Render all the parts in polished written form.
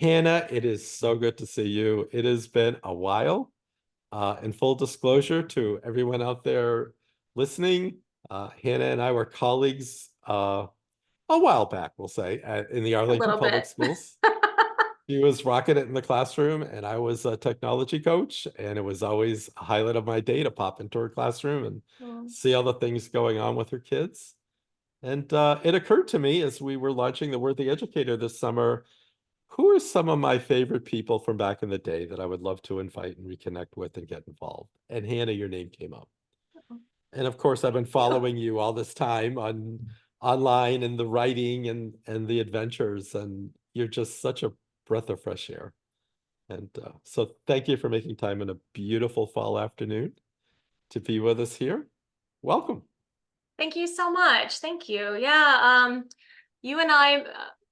Hannah, it is so good to see you. It has been a while. In full disclosure to everyone out there listening, Hannah and I were colleagues a while back, we'll say, in the A Arlington little Public bit. Schools. She was rocking it in the classroom, and I was a technology coach, and it was always a highlight of my day to pop into her classroom and Mm. see all the things going on with her kids. And it occurred to me as we were launching the Worthy Educator this summer, who are some of my favorite people from back in the day that I would love to invite and reconnect with and get involved? And Hannah, your name came up. And of course, I've been You. following you all this time on online and the writing and the adventures, and you're just such a breath of fresh air. And so thank you for making time in a beautiful fall afternoon to be with us here. Welcome. Thank you so much. Thank you. Yeah, you and I,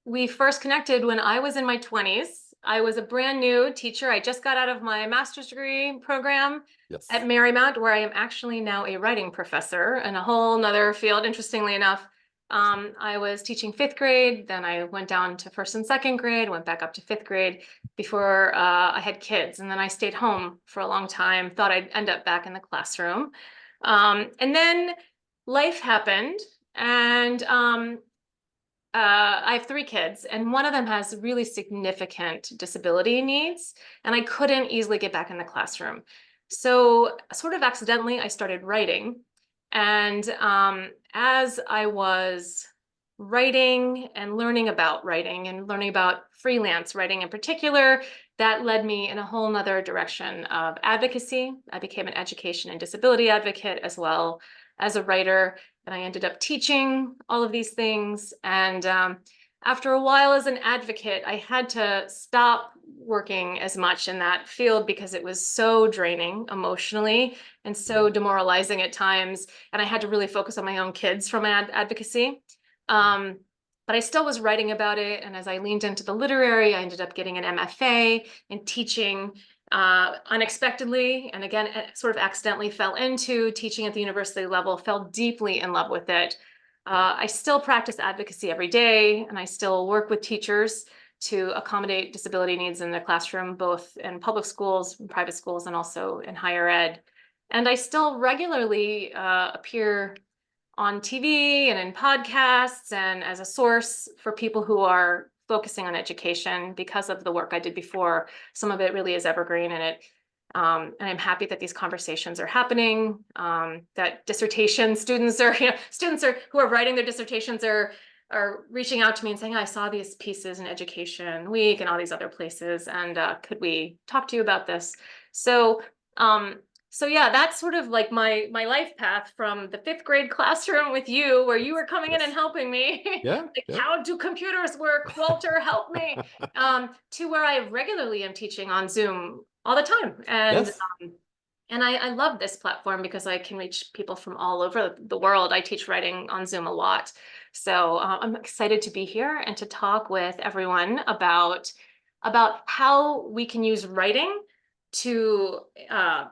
we first connected when I was in my 20s. I was a brand new teacher. I just got out of my master's degree program at Yes. Marymount, where I am actually now a writing professor in a whole nother field, interestingly enough. I was teaching fifth grade, then I went down to first and second grade, went back up to fifth grade before I had kids. And then I stayed home for a long time, thought I'd end up back in the classroom. And then life happened, and I have three kids, and one of them has really significant disability needs, and I couldn't easily get back in the classroom. So, sort of accidentally, I started writing. And as I was writing and learning about freelance writing in particular, that led me in a whole nother direction of advocacy. I became an education and disability advocate as well as a writer, and I ended up teaching all of these things. And after a while as an advocate, I had to stop working as much in that field because it was so draining emotionally and so demoralizing at times. And I had to really focus on my own kids for my advocacy. Um, but I still was writing about it. And as I leaned into the literary, I ended up getting an MFA in teaching unexpectedly, and again, sort of accidentally fell into teaching at the university level, fell deeply in love with it. I still practice advocacy every day, and I still work with teachers to accommodate disability needs in the classroom, both in public schools, in private schools, and also in higher ed. And I still regularly appear on TV and in podcasts and as a source for people who are focusing on education because of the work I did before. Some of it really is evergreen, and I'm happy that these conversations are happening. That dissertation students are, who are writing their dissertations are reaching out to me and saying, I saw these pieces in Education Week and all these other places, and could we talk to you about this? So um, so yeah, that's sort of like my life path from the fifth grade classroom with you, where you were coming in and Yes. helping me, Yeah. like, Yeah. how do computers work? Walter, help me. To where I regularly am teaching on Zoom all the time. Yes. And I love this platform because I can reach people from all over the world. I teach writing on Zoom a lot. So I'm excited to be here and to talk with everyone about how we can use writing to uh,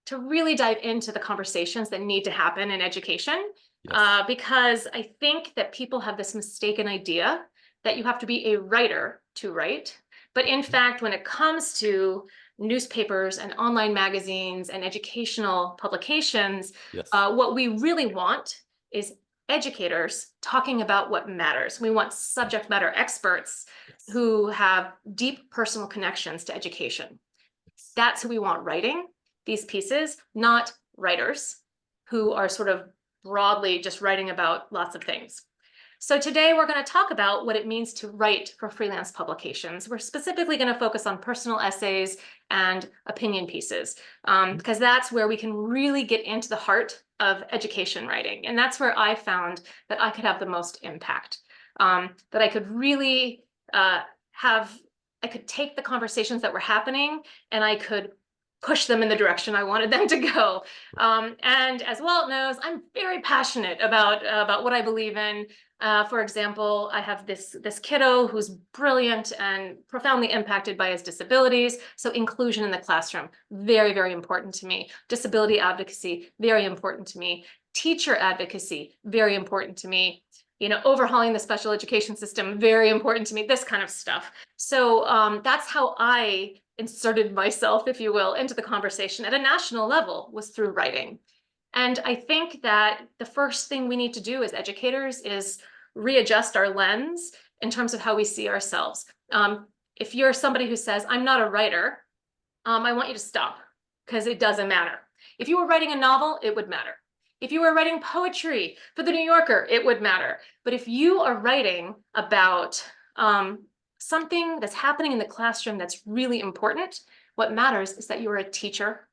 to really dive into the conversations that need to happen in education, Yes. because I think that people have this mistaken idea that you have to be a writer to write. But in fact, when it comes to newspapers and online magazines and educational publications, Yes. what we really want is educators talking about what matters. We want subject matter experts Yes. who have deep personal connections to education. Yes. That's who we want writing these pieces, not writers who are sort of broadly just writing about lots of things. So today we're going to talk about what it means to write for freelance publications. We're specifically going to focus on personal essays and opinion pieces, because that's where we can really get into the heart of education writing. And that's where I found that I could have the most impact, that I could really I could take the conversations that were happening and I could push them in the direction I wanted them to go. And as Walt knows, I'm very passionate about what I believe in. For example, I have this kiddo who's brilliant and profoundly impacted by his disabilities. So inclusion in the classroom, very, very important to me. Disability advocacy, very important to me. Teacher advocacy, very important to me. overhauling the special education system, very important to me, this kind of stuff. So that's how I inserted myself, if you will, into the conversation at a national level, was through writing. And I think that the first thing we need to do as educators is readjust our lens in terms of how we see ourselves. If you're somebody who says, I'm not a writer, I want you to stop, because it doesn't matter. If you were writing a novel, it would matter. If you were writing poetry for the New Yorker, it would matter. But if you are writing about something that's happening in the classroom that's really important, what matters is that you're a teacher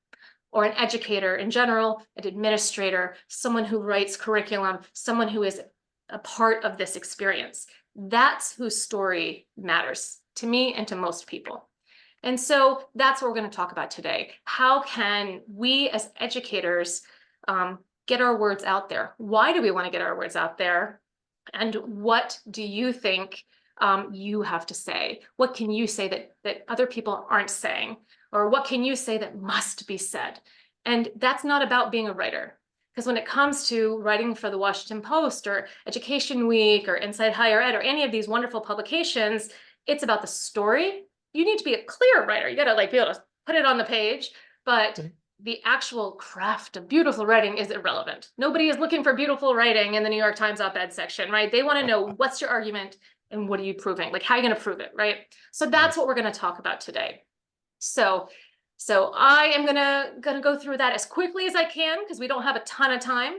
or an educator in general, an administrator, someone who writes curriculum, someone who is a part of this experience. That's whose story matters to me and to most people. And so that's what we're going to talk about today. How can we as educators get our words out there? Why do we want to get our words out there? And what do you think you have to say? What can you say that other people aren't saying? Or what can you say that must be said? And that's not about being a writer. Because when it comes to writing for the Washington Post or Education Week or Inside Higher Ed or any of these wonderful publications, it's about the story. You need to be a clear writer. You got to be able to put it on the page, but the actual craft of beautiful writing is irrelevant. Nobody is looking for beautiful writing in the New York Times op-ed section, right? They want to know what's your argument and what are you proving? Like, how are you going to prove it, right? So that's what we're going to talk about today. So I am gonna go through that as quickly as I can, because we don't have a ton of time.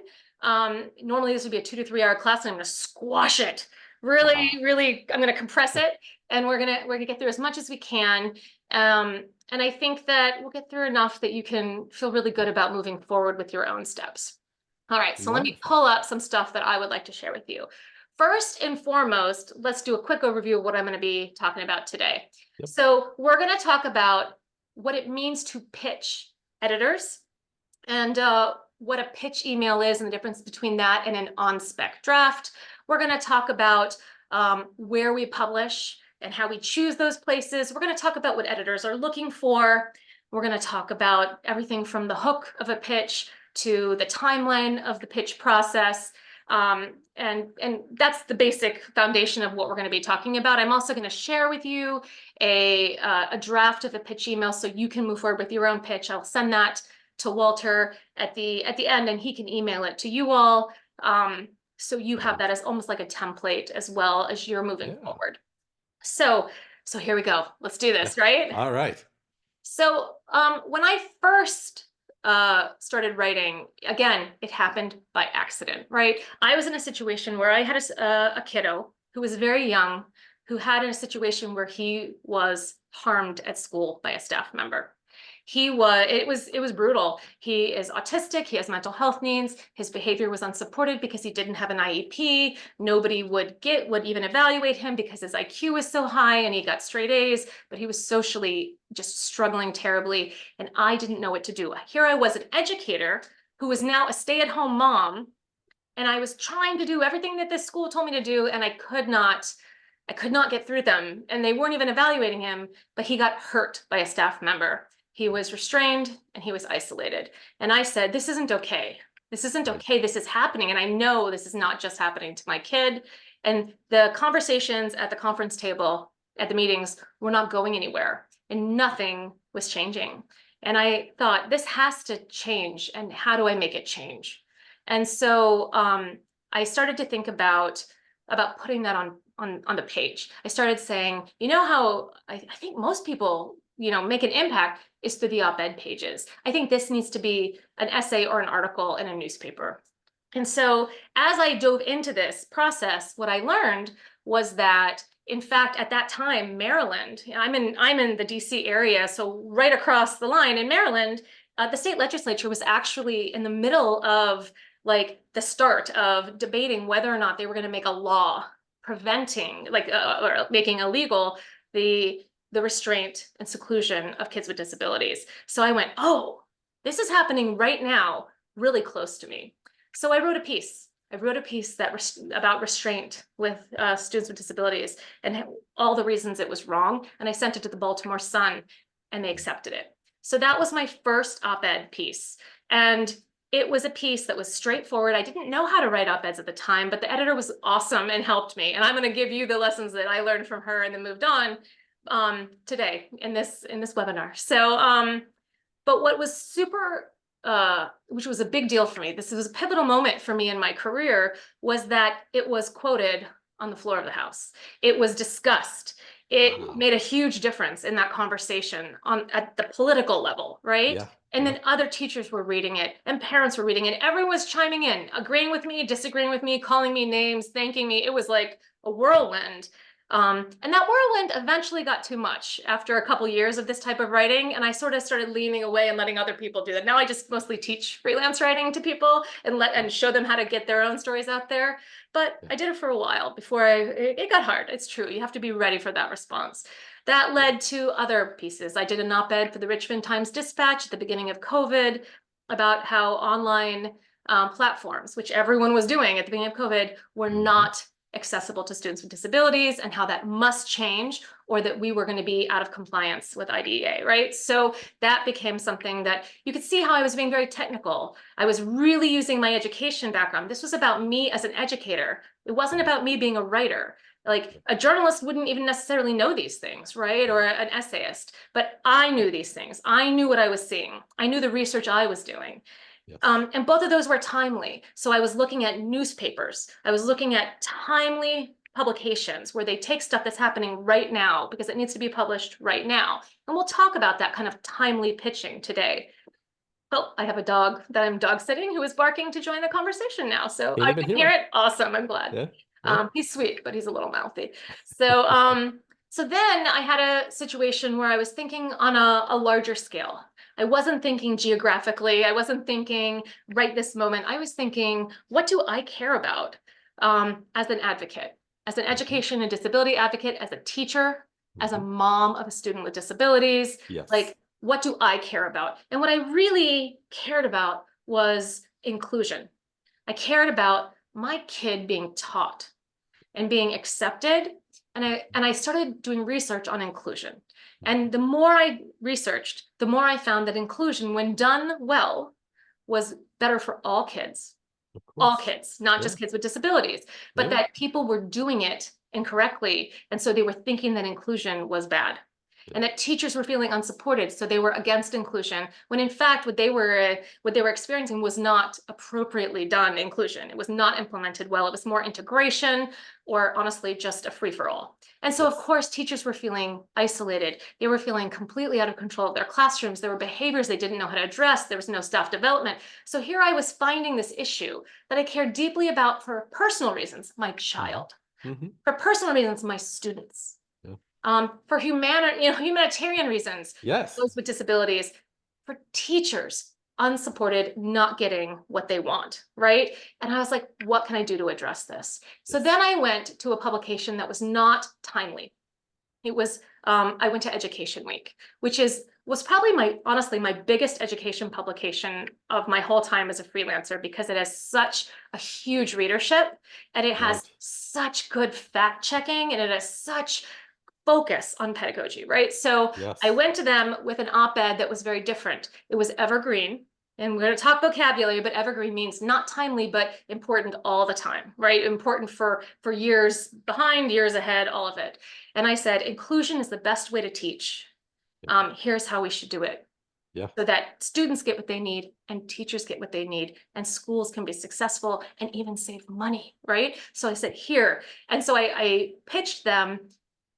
Normally this would be a 2 to 3 hour class, and I'm gonna squash it. Really, I'm gonna compress it, and we're gonna get through as much as we can. And I think that we'll get through enough that you can feel really good about moving forward with your own steps. All right, so let me pull up some stuff that I would like to share with you. First and foremost, let's do a quick overview of what I'm going to be talking about today. Yep. So we're going to talk about what it means to pitch editors and what a pitch email is and the difference between that and an on-spec draft. We're going to talk about where we publish and how we choose those places. We're going to talk about what editors are looking for. We're going to talk about everything from the hook of a pitch to the timeline of the pitch process. And that's the basic foundation of what we're going to be talking about. I'm also going to share with you a draft of a pitch email so you can move forward with your own pitch. I'll send that to Walter at the end, and he can email it to you all. So you have that as almost like a template as well as you're moving forward. So here we go. Let's do this, right? All right. So when I first started writing, again, it happened by accident, right? I was in a situation where I had a kiddo who was very young, who had a situation where he was harmed at school by a staff member. It was brutal. He is autistic, he has mental health needs, his behavior was unsupported because he didn't have an IEP. Nobody would even evaluate him because his IQ was so high and he got straight A's, but he was socially just struggling terribly, and I didn't know what to do. Here I was, an educator who was now a stay-at-home mom, and I was trying to do everything that this school told me to do, and I could not get through them, and they weren't even evaluating him, but he got hurt by a staff member. He was restrained and he was isolated. And I said, this isn't okay. This isn't okay. This is happening. And I know this is not just happening to my kid. And the conversations at the conference table, at the meetings, were not going anywhere. And nothing was changing. And I thought, this has to change. And how do I make it change? And so I started to think about putting that on the page. I started saying, you know how I think most people make an impact is through the op-ed pages. I think this needs to be an essay or an article in a newspaper. And so as I dove into this process, what I learned was that, in fact, at that time, Maryland, I'm in the DC area, so right across the line in Maryland, the state legislature was actually in the middle of the start of debating whether or not they were going to make a law preventing, or making illegal the restraint and seclusion of kids with disabilities. So I went, oh, this is happening right now, really close to me. So I wrote a piece. About restraint with students with disabilities and all the reasons it was wrong. And I sent it to the Baltimore Sun, and they accepted it. So that was my first op-ed piece. And it was a piece that was straightforward. I didn't know how to write op-eds at the time, but the editor was awesome and helped me. And I'm going to give you the lessons that I learned from her and then moved on today in this webinar. So, but what was super, which was a big deal for me, this was a pivotal moment for me in my career, was that it was quoted on the floor of the House. It was discussed. It Wow. made a huge difference in that conversation at the political level, right? Yeah. And Yeah. then other teachers were reading it and parents were reading it. Everyone was chiming in, agreeing with me, disagreeing with me, calling me names, thanking me. It was like a whirlwind. And that whirlwind eventually got too much after a couple years of this type of writing. And I sort of started leaning away and letting other people do that. Now I just mostly teach freelance writing to people and show them how to get their own stories out there. But Yeah. I did it for a while before it got hard. It's true. You have to be ready for that response. That Yeah. led to other pieces. I did an op-ed for the Richmond Times-Dispatch at the beginning of COVID about how online platforms, which everyone was doing at the beginning of COVID, were not accessible to students with disabilities and how that must change or that we were going to be out of compliance with IDEA, right? So that became something that you could see how I was being very technical. I was really using my education background. This was about me as an educator. It wasn't about me being a writer. Like a journalist wouldn't even necessarily know these things, right? Or an essayist, but I knew these things. I knew what I was seeing. I knew the research I was doing. Yes. And both of those were timely. So I was looking at newspapers. I was looking at timely publications where they take stuff that's happening right now because it needs to be published right now. And we'll talk about that kind of timely pitching today. Oh, I have a dog that I'm dog sitting who is barking to join the conversation now. So Can't I even can hear hear him. it. Awesome. I'm glad. Yeah. Yeah. He's sweet, but he's a little mouthy. So, so then I had a situation where I was thinking on a larger scale. I wasn't thinking geographically. I wasn't thinking right this moment. I was thinking, what do I care about as an advocate, as an education and disability advocate, as a teacher, as a mom of a student with disabilities? Yes. Like, what do I care about? And what I really cared about was inclusion. I cared about my kid being taught and being accepted. And I started doing research on inclusion. And the more I researched, the more I found that inclusion, when done well, was better for Of all course. kids, not Yeah. just kids with disabilities, but Yeah. that people were doing it incorrectly. And so they were thinking that inclusion was bad Yeah. and that teachers were feeling unsupported. So they were against inclusion when in fact, what they were experiencing was not appropriately done inclusion. It was not implemented well. It was more integration or honestly, just a free-for-all. And so of Yes. course, teachers were feeling isolated. They were feeling completely out of control of their classrooms. There were behaviors they didn't know how to address. There was no staff development. So here I was finding this issue that I cared deeply about for personal reasons, my child, Mm-hmm. for personal reasons, my students, Yeah. for humanitarian reasons, Yes. those with disabilities, for teachers, unsupported, not getting what they want, right? And I was like, what can I do to address this? So Yes. then I went to a publication that was not timely. It was, I went to Education Week, which was probably honestly, my biggest education publication of my whole time as a freelancer because it has such a huge readership and it has Right. such good fact checking and it has such focus on pedagogy, right? So I Yes. went to them with an op-ed that was very different. It was evergreen. And we're going to talk vocabulary, but evergreen means not timely, but important all the time, right? Important for years behind, years ahead, all of it. And I said, inclusion is the best way to teach. Here's how we should do it Yeah. so that students get what they need and teachers get what they need and schools can be successful and even save money, right? So I said, here. And so I pitched them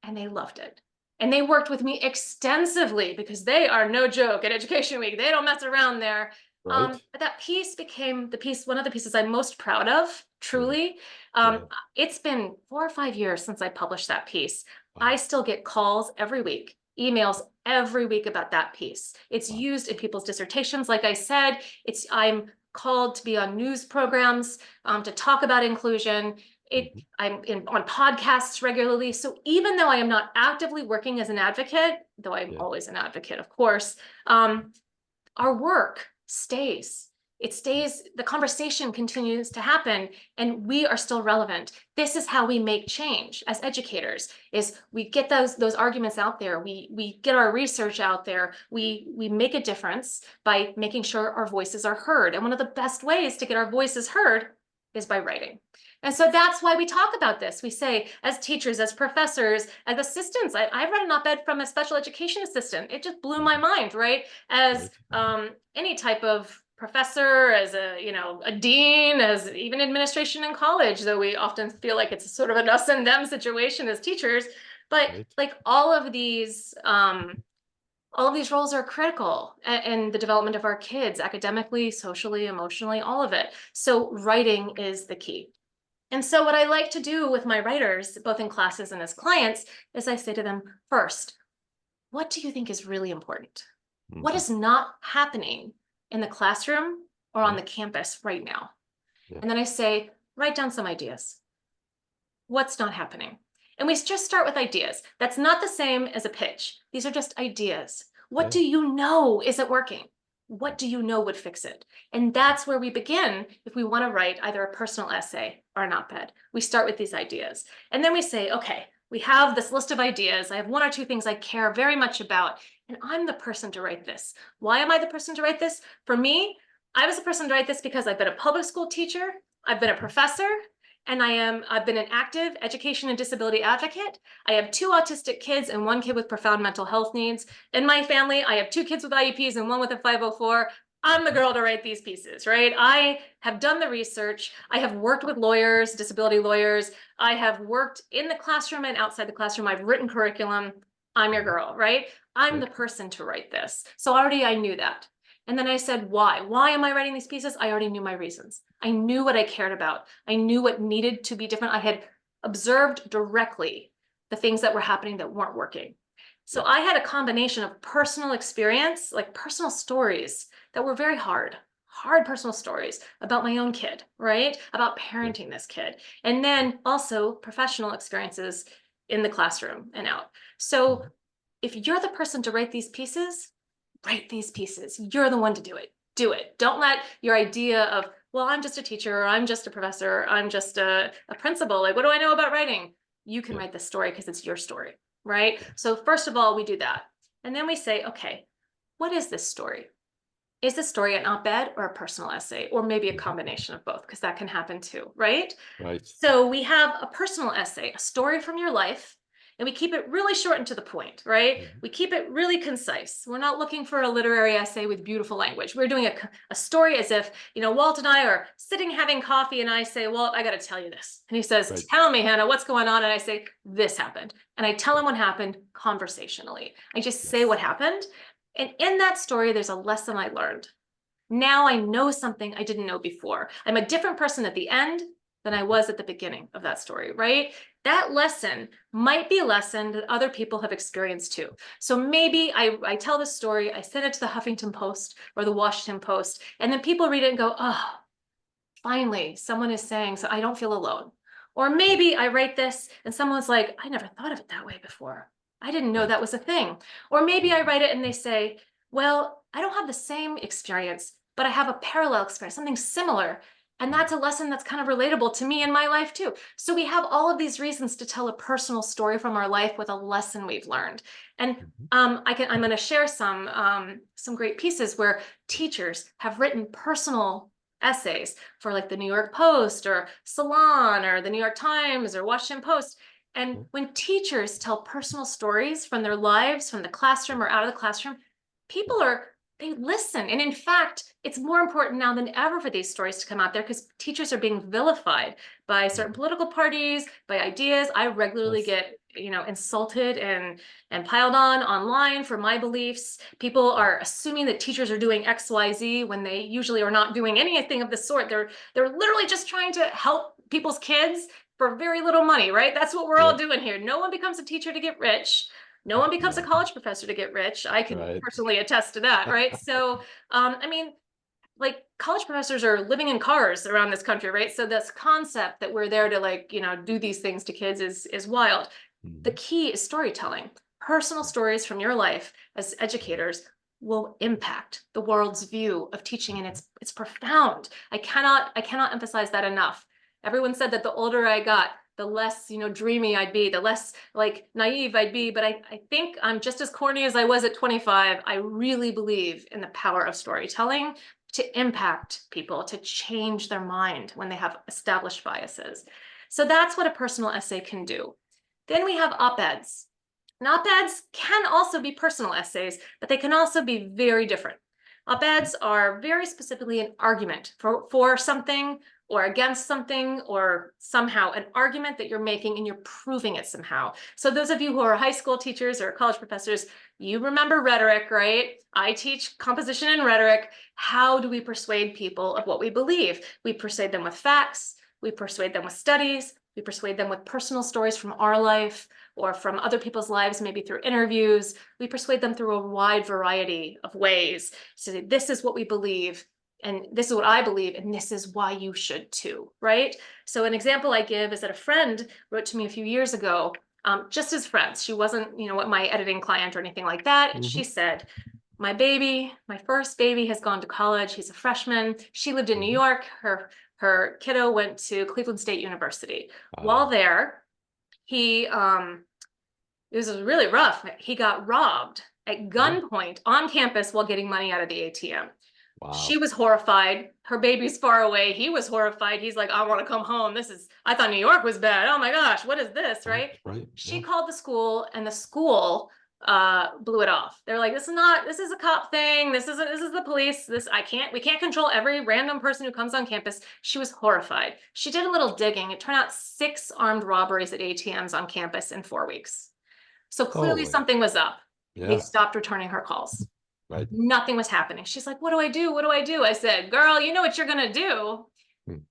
and they loved it. And they worked with me extensively because they are no joke at Education Week. They don't mess around there. Right. But that piece became one of the pieces I'm most proud of, Yeah. truly. Yeah. It's been 4 or 5 years since I published that piece. I Wow. still get calls every week, emails every week about that piece. It's Wow. used in people's dissertations. Like I said, I'm called to be on news programs to talk about inclusion. Mhm. I'm on podcasts regularly. So even though I am not actively working as an advocate, though I'm Yeah. always an advocate, of course, our work stays. It stays, the conversation continues to happen, and we are still relevant. This is how we make change as educators, is we get those arguments out there, we get our research out there, we make a difference by making sure our voices are heard. And one of the best ways to get our voices heard is by writing. And so that's why we talk about this. We say, as teachers, as professors, as assistants, I read an op-ed from a special education assistant. It just blew my mind, right? As Right. any type of professor, as a dean, as even administration in college, though we often feel like it's sort of an us and them situation as teachers. But Right. like all of these roles are critical in the development of our kids, academically, socially, emotionally, all of it. So writing is the key. And so what I like to do with my writers, both in classes and as clients, is I say to them, first, what do you think is really important? What Mhm. is not happening in the classroom or on Yeah. the campus right now? Yeah. And then I say, write down some ideas. What's not happening? And we just start with ideas. That's not the same as a pitch. These are just ideas. What Yeah. do you know isn't working? What do you know would fix it? And that's where we begin if we want to write either a personal essay or an op-ed. We start with these ideas. And then we say, okay, we have this list of ideas. I have one or two things I care very much about, and I'm the person to write this. Why am I the person to write this? For me, I was the person to write this because I've been a public school teacher, I've been a Mhm. professor, and I've been an active education and disability advocate. I have two autistic kids and one kid with profound mental health needs. In my family, I have two kids with IEPs and one with a 504. I'm the Mhm. girl to write these pieces, right? I have done the research. I have worked with lawyers, disability lawyers. I have worked in the classroom and outside the classroom. I've written curriculum. I'm your Mhm. girl, right? I'm Yeah. the person to write this. So already I knew that. And then I said, why? Why am I writing these pieces? I already knew my reasons. I knew what I cared about. I knew what needed to be different. I had observed directly the things that were happening that weren't working. So Yeah. I had a combination of personal experience, like personal stories that were very hard personal stories about my own kid, right? About Yeah. parenting this kid. And Yeah. then also professional experiences in the classroom and out. So Mhm. if you're the person to write these pieces. You're the one to do it. Do it. Don't let your idea of, well, I'm just a teacher, or I'm just a professor, or I'm just a principal. Like, what do I know about writing? You can Yeah. write the story because it's your story, right? Yeah. So first of all, we do that. And then we say, okay, what is this story? Is the story an op-ed or a personal essay, or maybe a Mhm. combination of both, because that can happen too, right? Right. So we have a personal essay, a story from your life, and we keep it really short and to the point, right? Mhm. We keep it really concise. We're not looking for a literary essay with beautiful language. We're doing a story as if, Walt and I are sitting having coffee, and I say, Walt, I got to tell you this. And he says, Right. tell me, Hannah, what's going on? And I say, this happened. And I tell Yeah. him what happened conversationally. I just say Yes. what happened. And in that story, there's a lesson I learned. Now I know something I didn't know before. I'm a different person at the end than I Mhm. was at the beginning of that story, right? That lesson might be a lesson that other people have experienced too. So maybe I tell this story, I send it to the Huffington Post or the Washington Post, and then people read it and go, oh, finally, someone is saying, so I don't feel alone. Or Right. maybe I write this and someone's like, I never thought of it that way before. I didn't know Right. that was a thing. Or maybe I Mhm. write it and they say, well, I don't have the same experience, but I have a parallel experience, something similar. And Mhm. that's a lesson that's kind of relatable to me in my life too. So we have all of these reasons to tell a personal story from our life with a lesson we've learned. And Mhm. I'm going to share some great pieces where teachers have written personal essays for like the New York Post or Salon or the New York Times or Washington Post. And Yeah. when teachers tell personal stories from their lives, from the classroom or out of the classroom, Yeah. they listen. And in fact, it's more important now than ever for these stories to come out there because teachers are being vilified by certain Mhm. political parties, by ideas. I regularly Yes. get, insulted and piled on online for my beliefs. People Mhm. are assuming that teachers are doing XYZ when they usually are not doing anything of the sort. They're literally just trying to help people's kids for very little money, right? That's what we're Yeah. all doing here. No one becomes a teacher to get rich. No one becomes a No. college professor to get rich. I can Right. personally attest to that, right? So, I mean, like college professors are living in cars around this country, right? So this concept that we're there to like, do these things to kids is wild. The Mhm. key is storytelling, personal Yeah. stories from your life as Mhm. educators. will impact the world's view of teaching, and it's profound. I cannot emphasize that enough. Everyone said that the older I got, the less, dreamy I'd be, the less like naive I'd be. But I think I'm just as corny as I was at 25. I really believe in the power of storytelling to impact people, to change their mind when they have established biases. So that's what a personal essay can do. Then we have op-eds. And op-eds can also be personal essays, but they can also be very different. Op-eds are very specifically an argument for something or against something, or somehow an argument that you're making and you're proving it somehow. So those of you who are high school teachers or college professors, you remember rhetoric, right? I teach composition and rhetoric. How do we persuade people of what we believe? We persuade them with facts. We persuade them with studies. We persuade them with personal stories from our life or from other people's lives, maybe through interviews. We persuade them through a wide variety of ways. So this is what we believe, and this is what I believe, and this is why you should too, right? So an example I give is that a friend wrote to me a few years ago, just as friends. She wasn't, my editing client or anything like that. And she said, my first baby has gone to college. He's a freshman. She lived in New York. Her kiddo went to Cleveland State University. While there, it was really rough. He got robbed at gunpoint on campus while getting money out of the ATM. Wow. She was horrified. Her baby's far away. He was horrified. He's like, I want to come home. I thought New York was bad. Oh my gosh, what is this, right? Right. She called the school, and the school blew it off. They're like, this is a cop thing. This is the police. We can't control every random person who comes on campus. She was horrified. She did a little digging. It turned out 6 armed robberies at ATMs on campus in 4 weeks. So clearly something was up. They stopped returning her calls. Right. Nothing was happening. She's like, what do I do? What do I do? I said, girl, you know what you're going to do?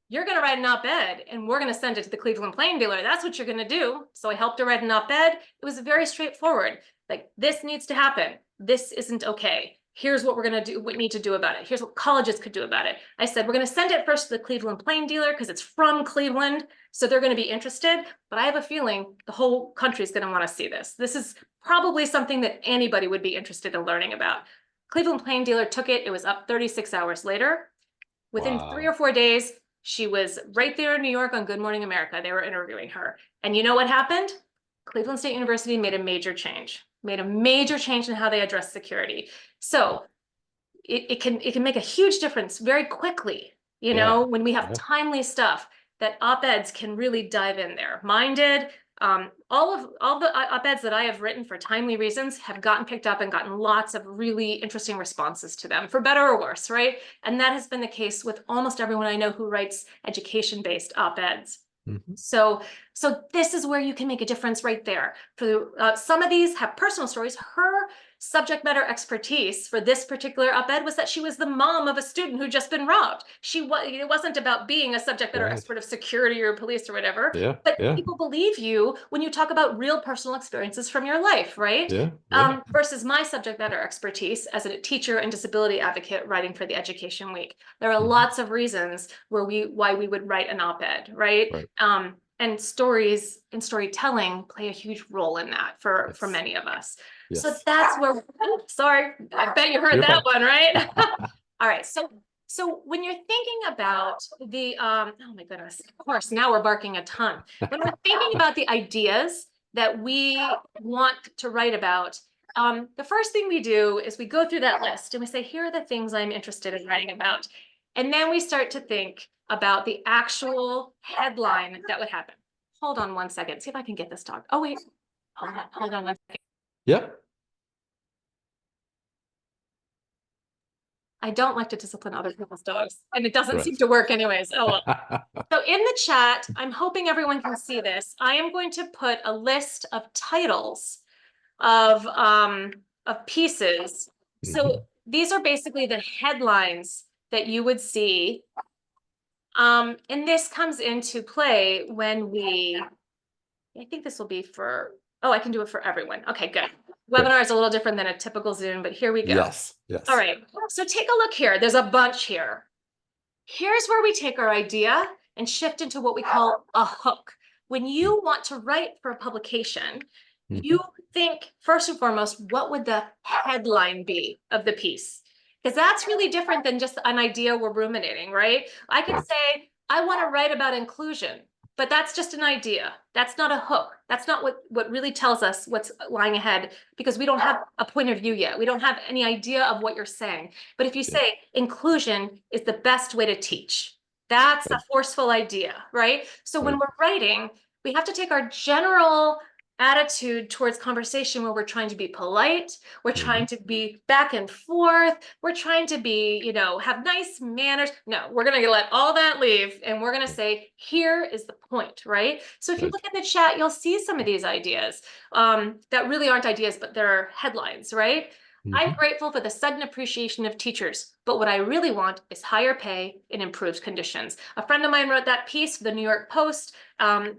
You're going to write an op-ed, and we're going to send it to the Cleveland Plain Dealer. That's what you're going to do. So I helped her write an op-ed. It was very straightforward. Like, this needs to happen. This isn't okay. Here's what we're going to do, what we need to do about it. Here's what colleges could do about it. I said, we're going to send it first to the Cleveland Plain Dealer because it's from Cleveland. So they're going to be interested. But I have a feeling the whole country is going to want to see this. This is probably something that anybody would be interested in learning about. Cleveland Plain Dealer took it. It was up 36 hours later. Within 3 or 4 days, she was right there in New York on Good Morning America. They were interviewing her. And you know what happened? Cleveland State University made a major change in how they address security. So it can make a huge difference very quickly, when we have timely stuff, that op-eds can really dive in there. Mine did. All the op-eds that I have written for timely reasons have gotten picked up and gotten lots of really interesting responses to them, for better or worse, right? And that has been the case with almost everyone I know who writes education-based op-eds. So this is where you can make a difference right there. For some of these have personal stories. Her subject matter expertise for this particular op-ed was that she was the mom of a student who'd just been robbed. It wasn't about being a subject matter expert of security or police or whatever. But people believe you when you talk about real personal experiences from your life, right? Versus my subject matter expertise as a teacher and disability advocate writing for the Education Week. There are lots of reasons why we would write an op-ed, right? And stories and storytelling play a huge role in that for many of us. So that's where, sorry, I bet you heard that one, right? All right, so when you're thinking about the, oh my goodness, of course, now we're barking a ton. When we're thinking about the ideas that we want to write about, the first thing we do is we go through that list and we say, here are the things I'm interested in writing about. And then we start to think about the actual headline that would happen. Hold on one second, see if I can get this dog. Oh wait, hold on one second. I don't like to discipline other people's dogs, and it doesn't seem to work anyways. Oh well. So in the chat, I'm hoping everyone can see this. I am going to put a list of titles of pieces. So these are basically the headlines that you would see. And this comes into play when I think this will be for, I can do it for everyone. Okay, good. Webinar is a little different than a typical Zoom, but here we go. Yes. All right, so take a look here. There's a bunch here. Here's where we take our idea and shift into what we call a hook. When you want to write for a publication, you think first and foremost, what would the headline be of the piece? Because that's really different than just an idea we're ruminating, right? I could Right. say, I want to write about inclusion, but that's just an idea. That's not a hook. That's not what really tells us what's lying ahead, because we don't have a point of view yet. We don't have any idea of what you're saying. But if you Yeah. say inclusion is the best way to teach, that's a Right. forceful idea, right? So when Right. we're writing, we have to take our general attitude towards conversation where we're trying to be polite, we're trying Mhm. to be back and forth, we're trying to be, have nice manners. No, we're going to let all that leave and we're going to Yeah. say, here is the point, right? So if you Right. look at the chat, you'll see some of these ideas that really aren't ideas, but they're headlines, right? I'm Mhm. grateful for the sudden appreciation of teachers, but what I really want is higher pay and improved conditions. A friend of mine wrote that piece for the New York Post.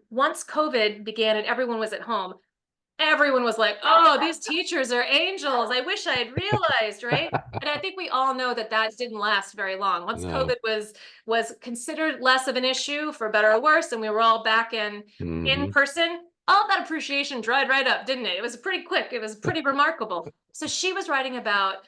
Once COVID began and everyone was at home, everyone was like, oh, these teachers are angels. I wish I had realized, right? And I think we all know that that didn't last very long. Once COVID No. was considered less of an issue, for better or worse, and we were all back in Mhm. person, all that appreciation dried right up, didn't it? It was pretty quick. It was pretty remarkable. So she was writing about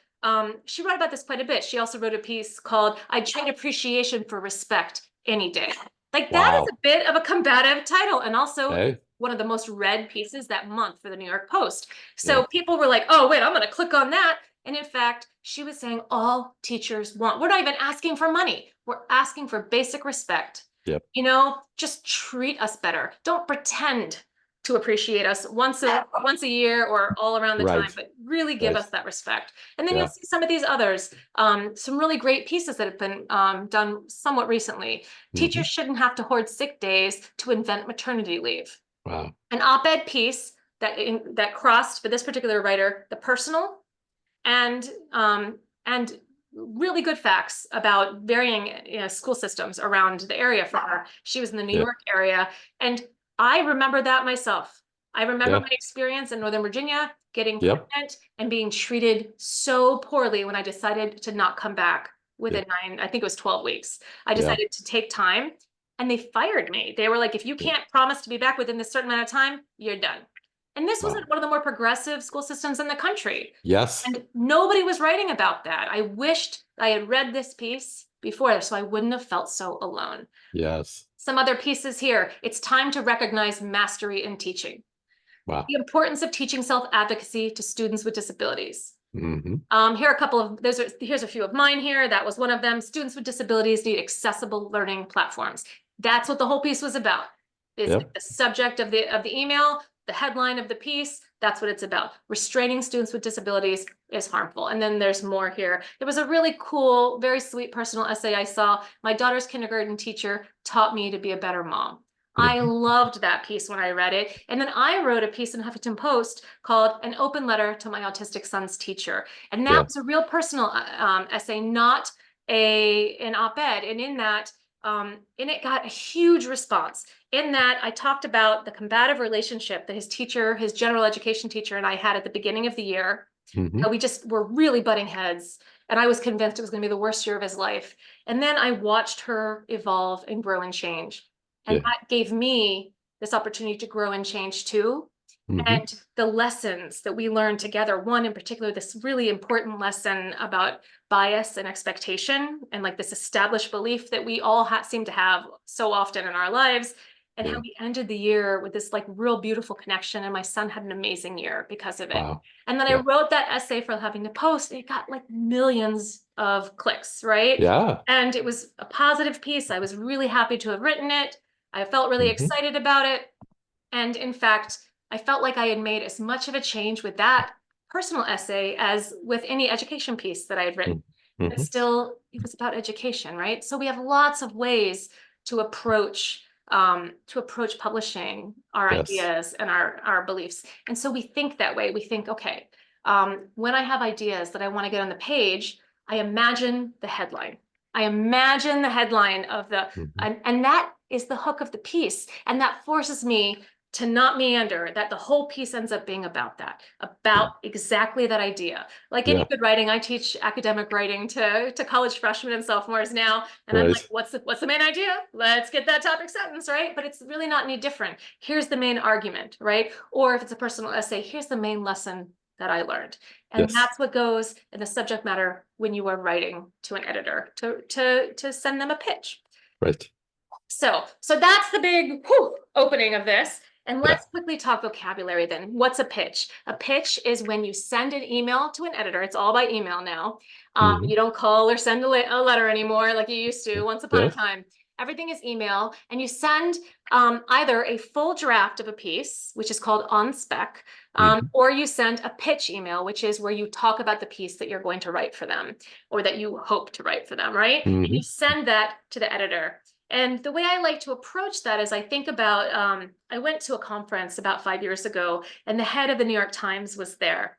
she wrote about this quite a bit. She also wrote a piece called "I'd Trade Appreciation for Respect Any Day." Like that is a Wow. bit of a combative title, and also Hey. one of the most read pieces that month for the New York Post. Yeah. So people were like, oh, wait, I'm going to click on that. And in fact, she was saying all teachers want, we're not even asking for money. We're asking for basic respect. Yep. Just treat us better. Don't pretend to appreciate us once a year or all around the time, Right. but really give Right. us that respect. And then you'll Yeah. see some of these others, some really great pieces that have been done somewhat recently. Teachers Mhm. shouldn't have to hoard sick days to invent maternity leave. Wow. An op-ed piece that crossed for this particular writer the personal and really good facts about varying school systems around the area for her. She was in the New Yeah. York area, and I remember that myself. I remember Yeah. my experience in Northern Virginia getting Yep. pregnant and being treated so poorly when I decided to not come back Yeah. within I think it was 12 weeks. I Yeah. decided to take time and they fired me. They were like, if you Yeah. can't promise to be back within this certain amount of time, you're done. And this was Wow. one of the more progressive school systems in the country. Yes. And nobody was writing about that. I wished I had read this piece before so I wouldn't have felt so alone. Yes. Some other pieces here. It's time to recognize mastery in teaching. Wow. The importance of teaching self-advocacy to students with disabilities. Mhm. Here are a couple of here's a few of mine here. That was one of them. Students with disabilities need accessible learning platforms. That's what the whole piece was about. Is Yep. the subject of the email, the headline of the piece. That's what it's about. Restraining students with disabilities is harmful. And then there's more here. There was a really cool, very sweet personal essay I saw. My daughter's kindergarten teacher taught me to be a better mom. I Mhm. loved that piece when I read it. And then I wrote a piece in Huffington Post called An Open Letter to My Autistic Son's Teacher. And that Yeah. was a real personal essay, not an op-ed. And in it got a huge response. In that, I talked about the combative relationship that his teacher, his general education teacher, and I had at the beginning of the year. Mhm. We just were really butting heads. And I was convinced it was going to be the worst year of his life. And then I watched her evolve and grow and change. And Yeah. that gave me this opportunity to grow and change too. Mhm. And the lessons that we learned together, one in particular, this really important lesson about bias and expectation, and like this established belief that we all seem to have so often in our lives, and how Yeah. we ended the year with this like real beautiful connection. And my son had an amazing year because of it. Wow. And then I Yeah. wrote that essay for having to post, and it got like millions of clicks, right? Yeah. And it was a positive piece. I was really happy to have written it. I felt really Mhm. excited about it. And in fact, I felt like I had made as much of a change with that personal essay as with any education piece that I had written. Mm. But Mhm. still, it was about education, right? So we have lots of ways to approach publishing our Yes. ideas and our beliefs. And so we think that way. We think, okay, when I have ideas that I want to get on the page, I imagine the headline. I imagine the headline of Mhm. and that is the hook of the piece. And that forces me to not meander, that the whole piece ends up being about that, about exactly that idea. Like any Yeah. good writing, I teach academic writing to college freshmen and sophomores now. And I'm like, Right. what's the main idea? Let's get that topic sentence, right? But it's really not any different. Here's the main argument, right? Or if it's a personal essay, here's the main lesson that I learned. And Yes. that's what goes in the subject matter when you are writing to an editor to send them a pitch. Right. So that's the big opening of this. And Yeah. let's quickly talk vocabulary then. What's a pitch? A pitch is when you send an email to an editor. It's all by email now. Hmm. You don't call or send a letter anymore like you used to once upon a Yeah. time. Everything is email, and you send either a full draft of a piece, which is called on spec, Hmm. or you send a pitch email, which is where you talk about the piece that you're going to write for them or that you hope to write for them, right? And Hmm. you send that to the editor. And the way I like to approach that is I think about, I went to a conference about 5 years ago, and the head of the New York Times was there,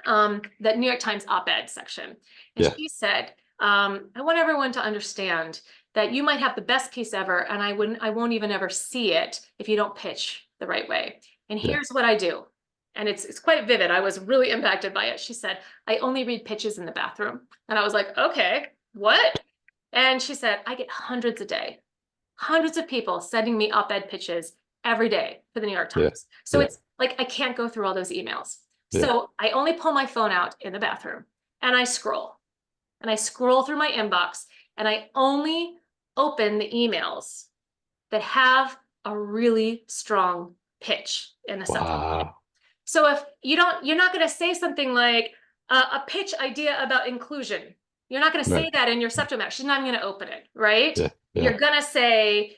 the New York Times op-ed section. And Yeah. she said, I want everyone to understand that you might have the best piece ever, and I won't even ever see it if you don't pitch the right way. And Yeah. here's what I do. And it's quite vivid. I was really impacted by it. She said, I only read pitches in the bathroom. And I was like, okay, what? And she said, I get hundreds a day, hundreds of people sending me op-ed pitches every day for the New York Yeah. Times. So Yeah. it's like I can't go through all those emails. Yeah. So I only pull my phone out in the bathroom and I scroll through my inbox, and I only open the emails that have a really strong pitch in the subject. Wow. So if you're not going to say something like a pitch idea about inclusion. You're not going to Right. say that in your subject matter. She's not even going to open it, right? Yeah. You're Yeah. going to say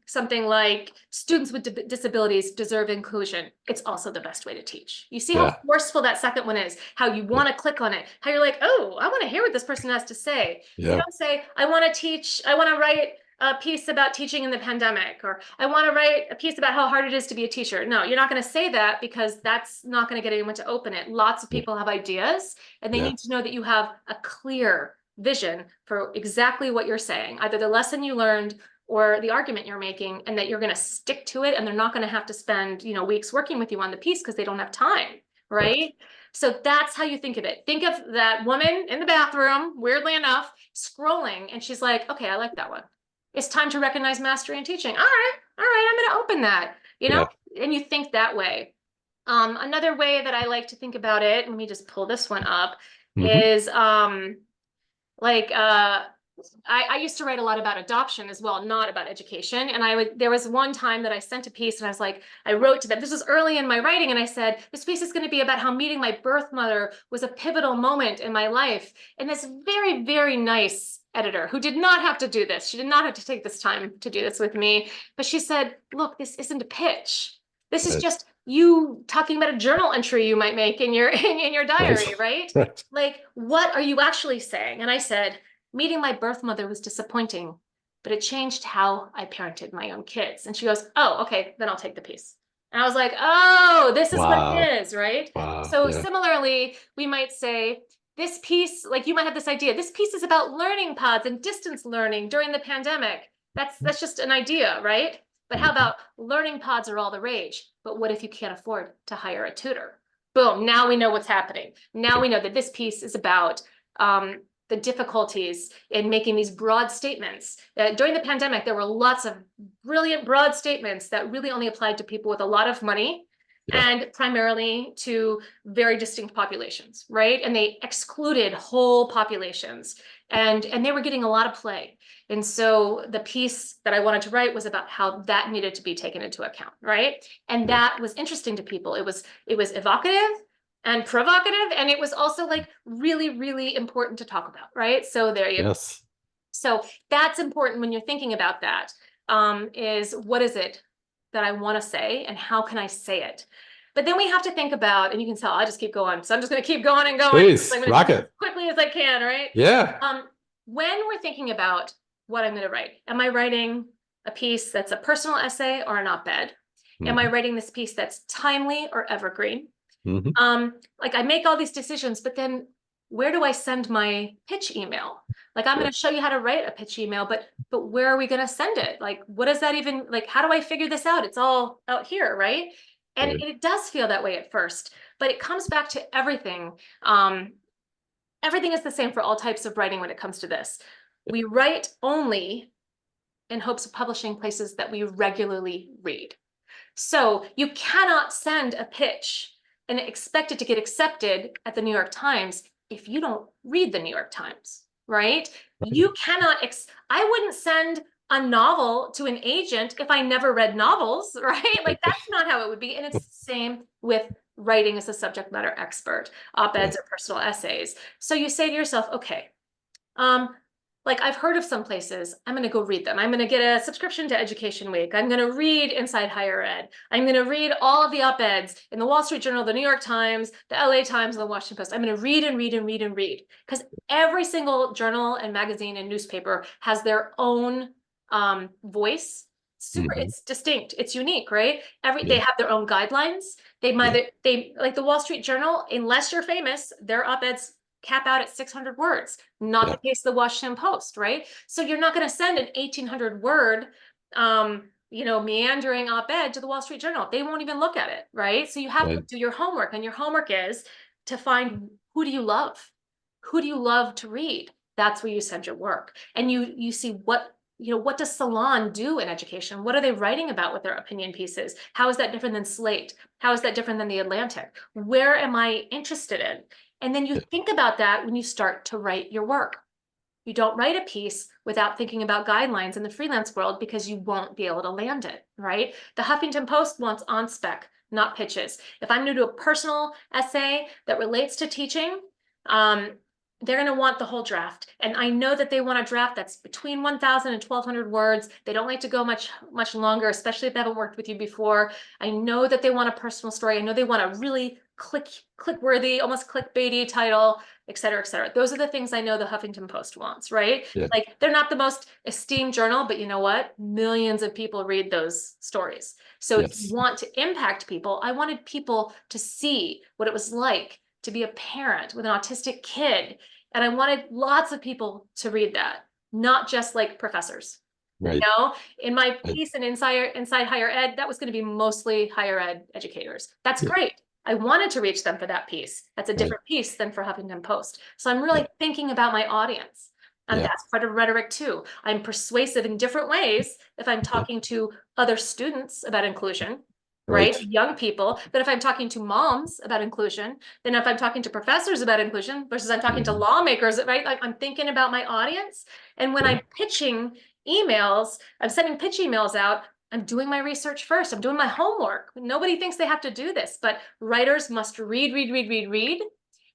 something like students with disabilities deserve inclusion. It's also the best way to teach. You see how Yeah. forceful that second one is, how you Yeah. want to click on it, how you're like, oh, I want to hear what this person has to say. You Yeah. don't say, I want to write a piece about teaching in the pandemic, or I want to write a piece about how hard it is to be a teacher. No, you're not going to say that because that's not going to get anyone to open it. Lots of Yeah. people have ideas, and they Yeah. need to know that you have a clear vision for exactly what you're saying, either the lesson you learned or the argument you're making, and that you're going to stick to it, and they're not going to have to spend, weeks working with you on the piece because they don't have time, right? So that's how you think of it. Think of that woman in the bathroom, weirdly enough, scrolling, and she's like, okay, I like that one. It's time to recognize mastery in teaching. All right, I'm going to open that, Yeah. and you think that way. Another way that I like to think about it, let me just pull this one up, Hmm. is like I used to write a lot about adoption as well, not about education. And there was one time that I sent a piece and I was like, I wrote to them, this was early in my writing, and I said, this piece is going to be about how meeting my birth mother was a pivotal moment in my life. And this very, very nice editor who did not have to do this. She did not have to take this time to do this with me. But she said, look, this isn't a pitch. This is Right. just you talking about a journal entry you might make in your in your diary, Right. right? Right. Like, what are you actually saying? And I said, meeting my birth mother was disappointing, but it changed how I parented my own kids. And she goes, oh, okay, then I'll take the piece. And I was like, oh, this is what Wow. it is, right? Wow. So Yeah. similarly, we might say, this piece, like you might have this idea, this piece is about learning pods and distance learning during the pandemic. That's just an idea, right? But how Mhm. about learning pods are all the rage? But what if you can't afford to hire a tutor? Boom, now we know what's happening. Now we know that this piece is about the difficulties in making these broad statements. During the pandemic, there were lots of brilliant broad statements that really only applied to people with a lot of money Yeah. and primarily to very distinct populations, right? And they excluded whole populations, and they were getting a lot of play. And so the piece that I wanted to write was about how that needed to be taken into account, right? And Yeah. that was interesting to people. It was evocative and provocative, and it was also like really, really important to talk about, right? So there you go. Yes. So that's important when you're thinking about that, is what is it that I want to say and how can I say it? But then we have to think about, and you can tell I just keep going, so I'm just going to keep going and going. Please, I'm going to do rock this as it. quickly as I can, right? Yeah. When we're thinking about what I'm going to write, am I writing a piece that's a personal essay or an op-ed? Am I Hmm. writing this piece that's timely or evergreen? Hmm. Like I make all these decisions, but then where do I send my pitch email? Like, I'm going Right. to show you how to write a pitch email, but where are we going to send it? Like, what does that even, like, how do I figure this out? It's all out here, right? And Right. it does feel that way at first, but it comes back to everything. Um, Everything is the same for all types of writing when it comes to this. We write only in hopes of publishing places that we regularly read. So you cannot send a pitch and expect it to get accepted at the New York Times if you don't read the New York Times, right? Right. You cannot, I wouldn't send a novel to an agent if I never read novels, right? Like Right. that's not how it would be. And it's the same with writing as a subject matter expert, op-eds Right. or personal essays. So you say to yourself, okay, um, like I've heard of some places, I'm going to go read them. I'm going to get a subscription to Education Week. I'm going to read Inside Higher Ed. I'm going to read all of the op-eds in the Wall Street Journal, the New York Times, the LA Times, and the Washington Post. I'm going to read and read and read and read because every single journal and magazine and newspaper has their own voice. Super, Hmm. it's distinct, it's unique, right? They Yeah. have their own guidelines. Yeah. They like the Wall Street Journal, unless you're famous, their op-eds cap out at 600 words. Not Yeah. the case of the Washington Post, right? So you're not going to send an 1,800 word, meandering op-ed to the Wall Street Journal. They won't even look at it, right? So you have to Right. do your homework, and your homework is to find who do you love? Who do you love to read? That's where you send your work, and you see what does Salon do in education? What are they writing about with their opinion pieces? How is that different than Slate? How is that different than The Atlantic? Where am I interested in? And then you Yeah. think about that when you start to write your work. You don't write a piece without thinking about guidelines in the freelance world because you won't be able to land it, right? The Huffington Post wants on spec, not pitches. If I'm new to a personal essay that relates to teaching, um, they're going to want the whole draft. And I know that they want a draft that's between 1,000 and 1,200 words. They don't like to go much longer, especially if they haven't worked with you before. I know that they want a personal story. I know they want a really click-worthy, almost clickbaity title, et cetera, et cetera. Those are the things I know the Huffington Post wants, right? Yeah. Like they're not the most esteemed journal, but you know what? Millions of people read those stories. So if you Yes. want to impact people, I wanted people to see what it was like to be a parent with an autistic kid. And I wanted lots of people to read that, not just like professors. Right. In my Right. piece in Inside Higher Ed, that was going to be mostly higher ed educators. That's Yeah. great. I wanted to reach them for that piece. That's a Right. different piece than for Huffington Post. So I'm Yeah. really thinking about my audience. And Yeah. that's part of rhetoric too. I'm persuasive in different ways if I'm Yeah. talking to other students about inclusion, right? Right. Young people, than if I'm talking to moms about inclusion, than if I'm talking to professors about inclusion versus I'm talking to Hmm. lawmakers, right? Like I'm thinking about my audience. And when Yeah. I'm pitching emails, I'm sending pitch emails out, I'm doing my research first. I'm doing my homework. Nobody thinks they have to do this, but writers must read, read, read, read, read.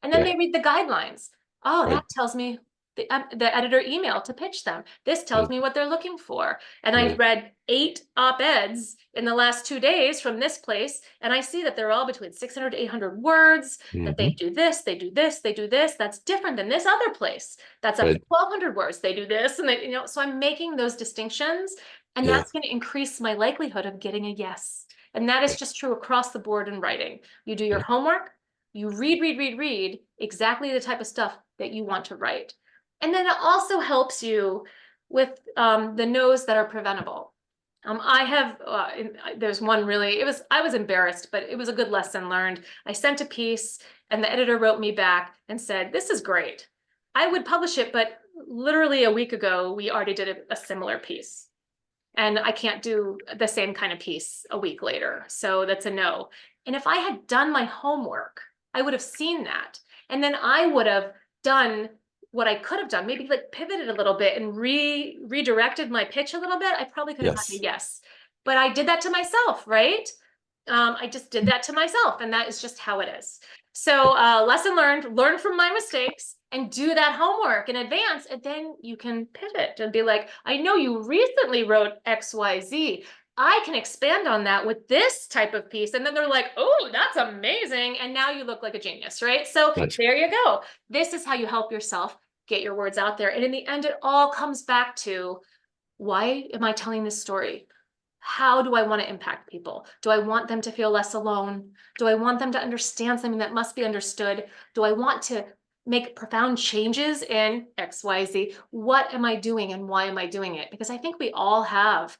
And then Yeah. they read the guidelines. Oh, Right. that tells me the editor email to pitch them. This tells Right. me what they're looking for. And I've Right. read 8 op-eds in the last 2 days from this place, and I see that they're all between 600 to 800 words, that they Hmm. do this, they do this, they do this. That's different than this other place. That's up to Right. 1,200 words. They do this, and so I'm making those distinctions, and Yeah. that's going to increase my likelihood of getting a yes. And that is Yeah. just true across the board in writing. You do your Yeah. homework, you read, read, read, read exactly the type of stuff that you want to write. And then it also helps you with the no's that are preventable. I have, there's one really, I was embarrassed, but it was a good lesson learned. I sent a piece and the editor wrote me back and said, this is great. I would publish it, but literally a week ago, we already did a similar piece. And I can't do the same kind of piece a week later. So that's a no. And if I had done my homework, I would have seen that. And then I would have done what I could have done, maybe like pivoted a little bit and redirected my pitch a little bit. I probably could have gotten a Yes. yes. But I did that to myself, right? I just did that to myself, and that is just how it is. So lesson learned, learn from my mistakes and do that homework in advance. And then you can pivot and be like, I know you recently wrote XYZ. I can expand on that with this type of piece. And then they're like, oh, that's amazing. And now you look like a genius, right? So Right. there you go. This is how you help yourself get your words out there. And in the end, it all comes back to, why am I telling this story? How do I want to impact people? Do I want them to feel less alone? Do I want them to understand something that must be understood? Do I want to make profound changes in XYZ. What am I doing and why am I doing it? Because I think we all have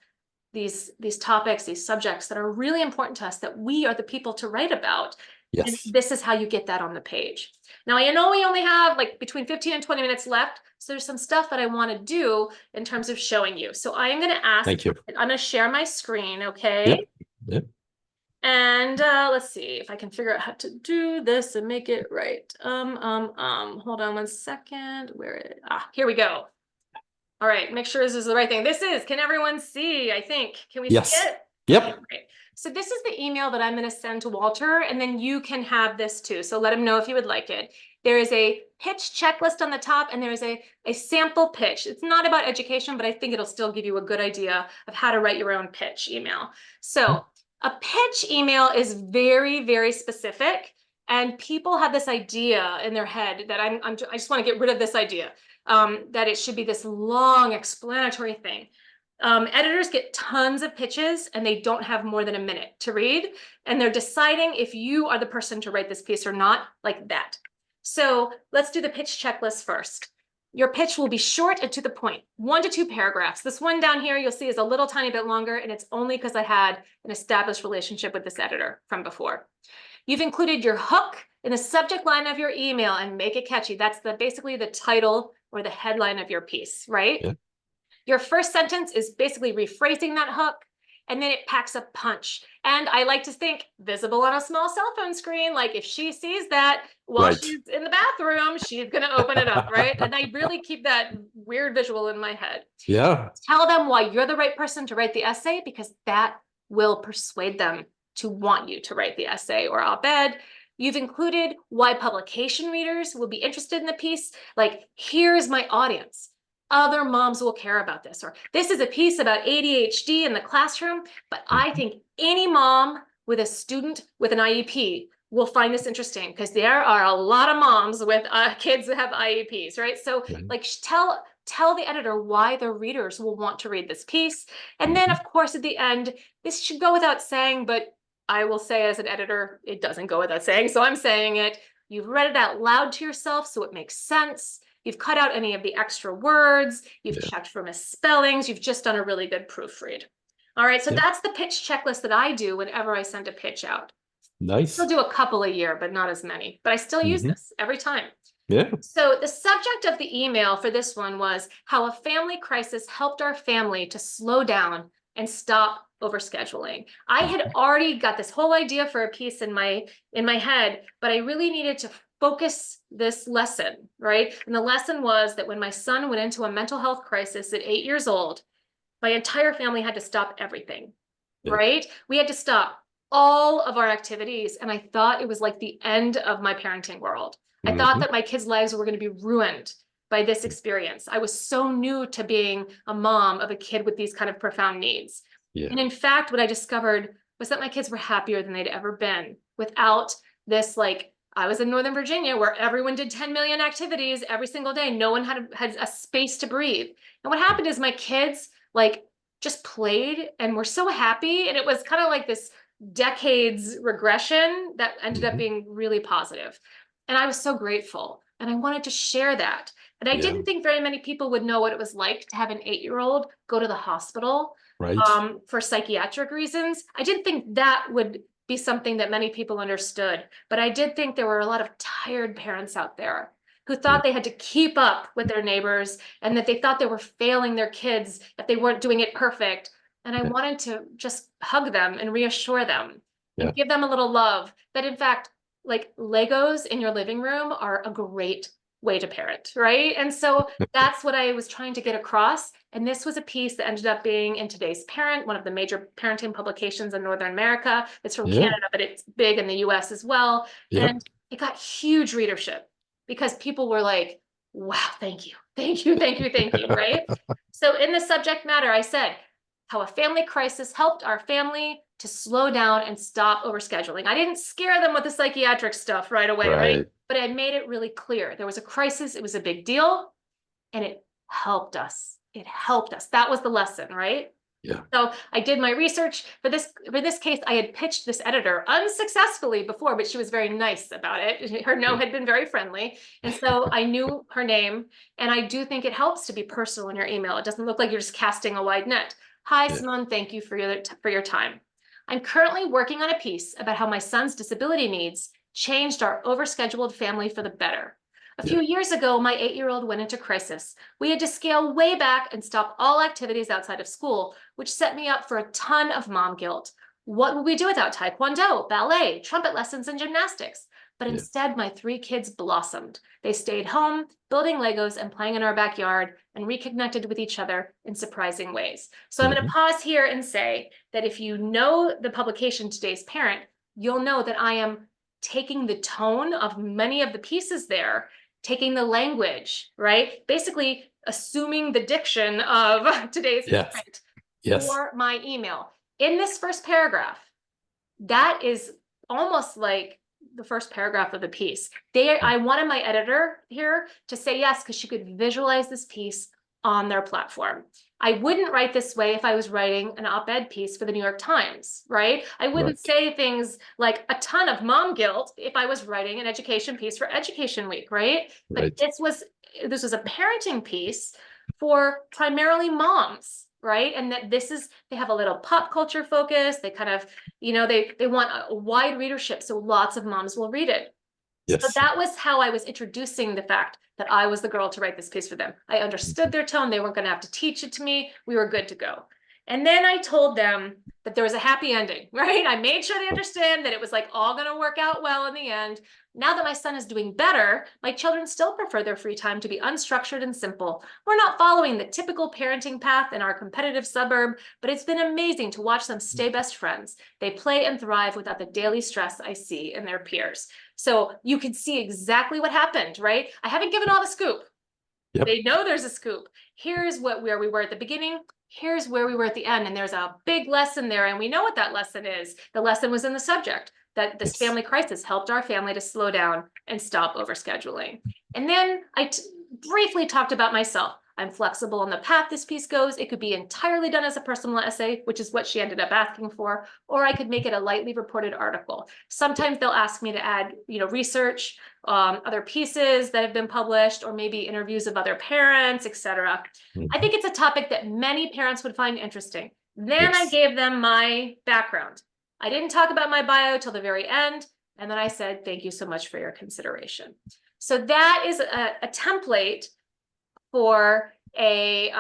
these topics, these subjects that are really important to us that we are the people to write about. And Yes. this is how you get that on the page. Now, I know we only have like between 15 and 20 minutes left. So there's some stuff that I want to do in terms of showing you. So I am going to ask, Thank you. I'm going to share my screen, okay? Yep. Yep. And let's see if I can figure out how to do this and make it right. Hold on one second. Here we go. All right, make sure this is the right thing. Can everyone see? I think. Can we see Yes. it? Yep. Okay, great. So this is the email that I'm going to send to Walter, and then you can have this too. So let him know if you would like it. There is a pitch checklist on the top, and there is a sample pitch. It's not about education, but I think it'll still give you a good idea of how to write your own pitch email. So a pitch email is very, very specific, and people have this idea in their head that I just want to get rid of this idea. That it should be this long explanatory thing. Editors get tons of pitches and they don't have more than a minute to read, and they're deciding if you are the person to write this piece or not, like that. So let's do the pitch checklist first. Your pitch will be short and to the point, 1 to 2 paragraphs. This one down here you'll see is a little tiny bit longer, and it's only because I had an established relationship with this editor from before. You've included your hook in the subject line of your email and make it catchy. That's basically the title or the headline of your piece, right? Yeah. Your first sentence is basically rephrasing that hook, and then it packs a punch. And I like to think visible on a small cell phone screen, like if she sees that while she's in the bathroom, she's going to open it up, right? And I really keep that weird visual in my head. Yeah. Tell them why you're the right person to write the essay, because that will persuade them to want you to write the essay or op-ed. You've included why publication readers will be interested in the piece. Like, here's my audience. Other moms will care about this. Or this is a piece about ADHD in the classroom, but I think any mom with a student with an IEP will find this interesting, because there are a lot of moms with kids that have IEPs, right? So like tell the editor why the readers will want to read this piece. And then of course at the end, this should go without saying, but I will say as an editor, it doesn't go without saying, so I'm saying it. You've read it out loud to yourself so it makes sense. You've cut out any of the extra words. You've checked for misspellings. You've just done a really good proofread. All right, so that's the pitch checklist that I do whenever I send a pitch out. Nice. I'll do a couple a year, but not as many. But I still use this every time. Yeah. So the subject of the email for this one was how a family crisis helped our family to slow down and stop overscheduling. I had already got this whole idea for a piece in my head, but I really needed to focus this lesson, right? And the lesson was that when my son went into a mental health crisis at 8 years old, my entire family had to stop everything, right? We had to stop all of our activities. And I thought it was like the end of my parenting world. I thought that my kids' lives were going to be ruined by this experience. I was so new to being a mom of a kid with these kind of profound needs. And in fact, what I discovered was that my kids were happier than they'd ever been without this. Like, I was in Northern Virginia where everyone did 10 million activities every single day. No one had a space to breathe. And what happened is my kids like just played and were so happy. And it was kind of like this decades regression that ended up being really positive. And I was so grateful. And I wanted to share that. And I didn't think very many people would know what it was like to have an 8-year-old go to the hospital for psychiatric reasons. I didn't think that would be something that many people understood. But I did think there were a lot of tired parents out there who thought they had to keep up with their neighbors and that they thought they were failing their kids if they weren't doing it perfect. And I wanted to just hug them and reassure them and give them a little love. That in fact, like Legos in your living room are a great way to parent, right? And so that's what I was trying to get across. And this was a piece that ended up being in Today's Parent, one of the major parenting publications in Northern America. It's from Canada, but it's big in the US as well. And it got huge readership because people were like, wow, thank you, thank you, thank you, thank you, right? So in the subject matter, I said, how a family crisis helped our family to slow down and stop overscheduling. I didn't scare them with the psychiatric stuff right away, right? But I made it really clear. There was a crisis, it was a big deal, and it helped us. It helped us. That was the lesson, right? Yeah. So I did my research for this case. I had pitched this editor unsuccessfully before, but she was very nice about it. Her no Yeah. had been very friendly. And so I knew her name. And I do think it helps to be personal in your email. It doesn't look like you're just casting a wide net. Hi, Yeah. Simone, thank you for your time. I'm currently working on a piece about how my son's disability needs changed our overscheduled family for the better. A Yeah. few years ago, my 8-year-old went into crisis. We had to scale way back and stop all activities outside of school, which set me up for a ton of mom guilt. What would we do without taekwondo, ballet, trumpet lessons, and gymnastics? But Yeah. instead, my 3 kids blossomed. They stayed home, building Legos and playing in our backyard, and reconnected with each other in surprising ways. So I'm going to pause here and say that if you know the publication Today's Parent, you'll know that I am taking the tone of many of the pieces there, taking the language, right? Basically assuming the diction of Today's Yes. Parent Yes. for my email. In this first paragraph, that is almost like the first paragraph of the piece. I wanted my editor here to say yes, because she could visualize this piece on their platform. I wouldn't write this way if I was writing an op-ed piece for the New York Times, right? I wouldn't Right. say things like a ton of mom guilt if I was writing an education piece for Education Week, right? But Right. this was a parenting piece for primarily moms, right? And that they have a little pop culture focus. They kind of, they want a wide readership, so lots of moms will read it. So Yes. that was how I was introducing the fact that I was the girl to write this piece for them. I understood their tone. They weren't going to have to teach it to me. We were good to go. And then I told them that there was a happy ending, right? I made sure they understand that it was like all going to work out well in the end. Now that my son is doing better, my children still prefer their free time to be unstructured and simple. We're not following the typical parenting path in our competitive suburb, but it's been amazing to watch them stay best friends. They play and thrive without the daily stress I see in their peers. So you can see exactly what happened, right? I haven't given all the scoop. Yep. They know there's a scoop. Here's where we were at the beginning. Here's where we were at the end. And there's a big lesson there. And we know what that lesson is. The lesson was in the subject that this Yes. family crisis helped our family to slow down and stop overscheduling. And then I briefly talked about myself. I'm flexible on the path this piece goes. It could be entirely done as a personal essay, which is what she ended up asking for, or I could make it a lightly reported article. Sometimes they'll ask me to add, research, other pieces that have been published, or maybe interviews of other parents, etc. I think it's a topic that many parents would find interesting. Then I Yes. gave them my background. I didn't talk about my bio till the very end. And then I said, thank you so much for your consideration. So that is a template for a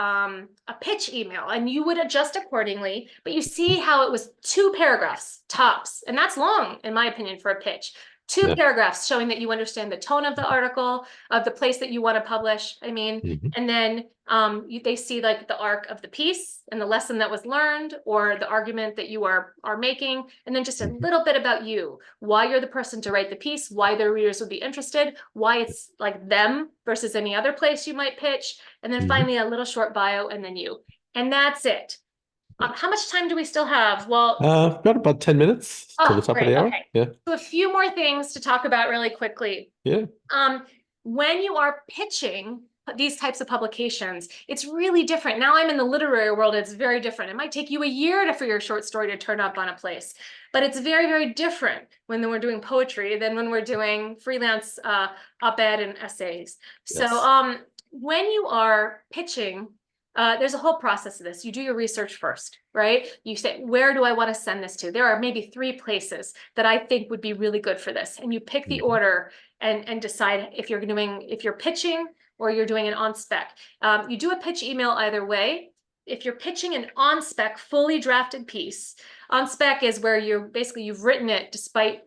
pitch email, and you would adjust accordingly. But you see how it was 2 paragraphs tops, and that's long in my opinion for a pitch. 2 Yeah. paragraphs showing that you understand the tone of the article, of the place that you want to publish. I mean, and then they see like the arc of the piece and the lesson that was learned, or the argument that you are making, and then just a little bit about you, why you're the person to write the piece, why their readers would be interested, why it's like them versus any other place you might pitch, and then finally a little short bio, and then you. And that's it. How much time do we still have? Well, Got about 10 minutes till the oh, top of great. the hour. Okay. Yeah. So a few more things to talk about really quickly. Yeah. When you are pitching these types of publications, it's really different. Now I'm in the literary world, it's very different. It might take you a year for your short story to turn up on a place, but it's very, very different when we're doing poetry than when we're doing freelance op-ed and essays. Yes. So when you are pitching, there's a whole process of this. You do your research first, right? You say, where do I want to send this to? There are maybe 3 places that I think would be really good for this. And you pick the order and decide if you're pitching or you're doing an on-spec. You do a pitch email either way. If you're pitching an on-spec, fully drafted piece, on-spec is where you've written it despite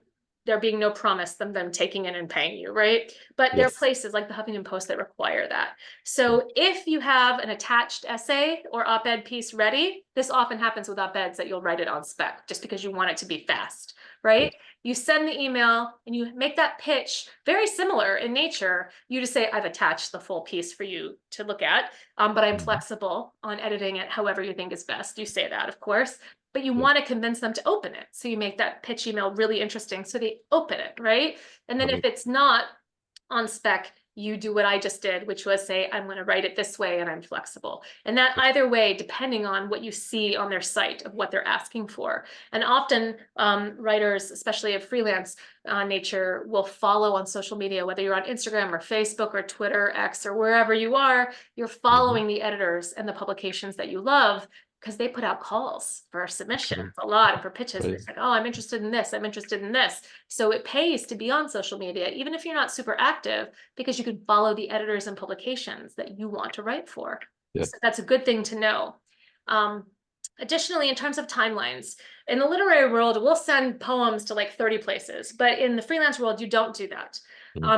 there being no promise them taking it and paying you, right? But there are places like the Huffington Post that require that. So if you have an attached essay or op-ed piece ready, this often happens with op-eds that you'll write it on spec just because you want it to be fast, right? You send the email and you make that pitch very similar in nature. You just say, I've attached the full piece for you to look at, but I'm flexible on editing it however you think is best. You say that, of course. But you want to convince them to open it. So you make that pitch email really interesting so they open it, right? And then if it's not on spec, you do what I just did, which was say, I'm going to write it this way and I'm flexible. And that either way, depending on what you see on their site of what they're asking for. And often writers, especially of freelance nature, will follow on social media, whether you're on Instagram or Facebook or Twitter, X, or wherever you are, you're following the editors and the publications that you love, because they put out calls for submissions a lot for pitches. Right. It's like, oh, I'm interested in this. I'm interested in this. So it pays to be on social media, even if you're not super active, because you can follow the editors and publications that you want to write for. Yeah. So that's a good thing to know. Additionally, in terms of timelines, in the literary world, we'll send poems to like 30 places, but in the freelance world, you don't do that